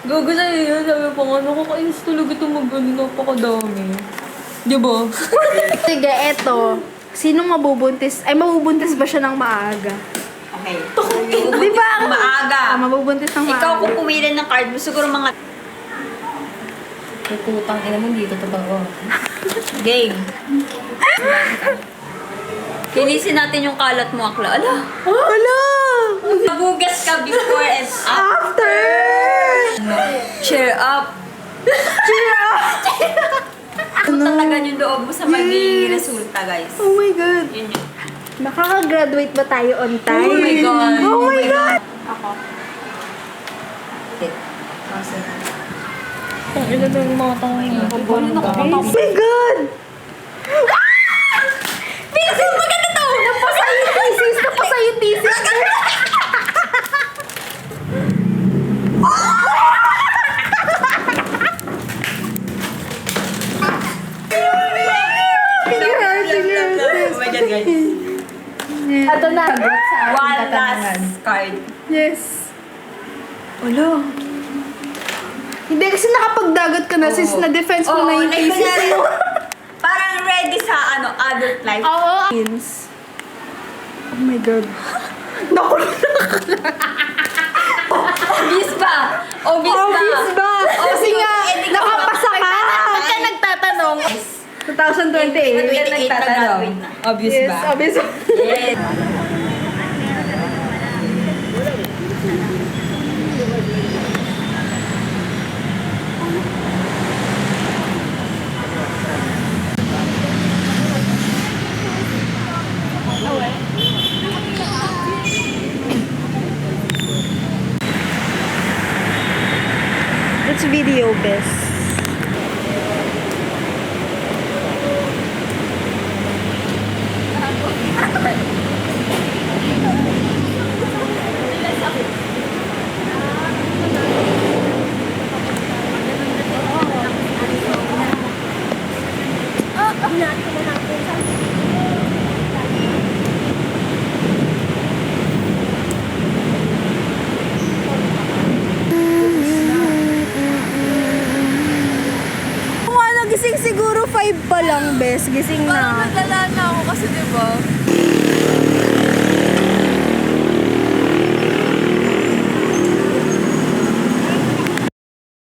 Gago sa'yo yun. Sabi pa nga, nakakainis talaga itong mag-ano, napakadami. Di ba? Sige, eto. Sino mabubuntis? Ay, mabubuntis ba siya ng maaga? Okay. Di ba? Maaga. Mabubuntis ng maaga. Ikaw kung pumili ng card mo, siguro mga... Putang ina mo, dito totoo. Game. Kinisin natin yung kalat mo, Akla. Ala! Hala! Magugas ka before and After! cheer up. Talaga yung loob mo sa magiging resulta, guys. Oh my God. Yun yun. Makaka-graduate ba tayo on time? Oh my God. Oh my God! Ako. Ang ina na yung mga tao niya. Oh my God! Pinaka maganda to! Napasa yung thesis! Napasa yung thesis! Oh my God, guys. Ito na. One last card. Yes. Ulo. Hindi kasi nakapagdagat ka na sis na-defense mo na yung like, thesis kunyari, mo. parang ready sa adult life. Oo. Oh my God. Naku. Obvious ba? Obvious ba? Obvious ba? Kasi nga, nakapasa ka. Ba't ka nagtatanong? 2028. 28 na graduate na. Obvious Yes, ba? obvious. Yes. It's video best. Kung ano, gising siguro 5 pa lang, bes. Gising Parang na. nagala na ako kasi diba?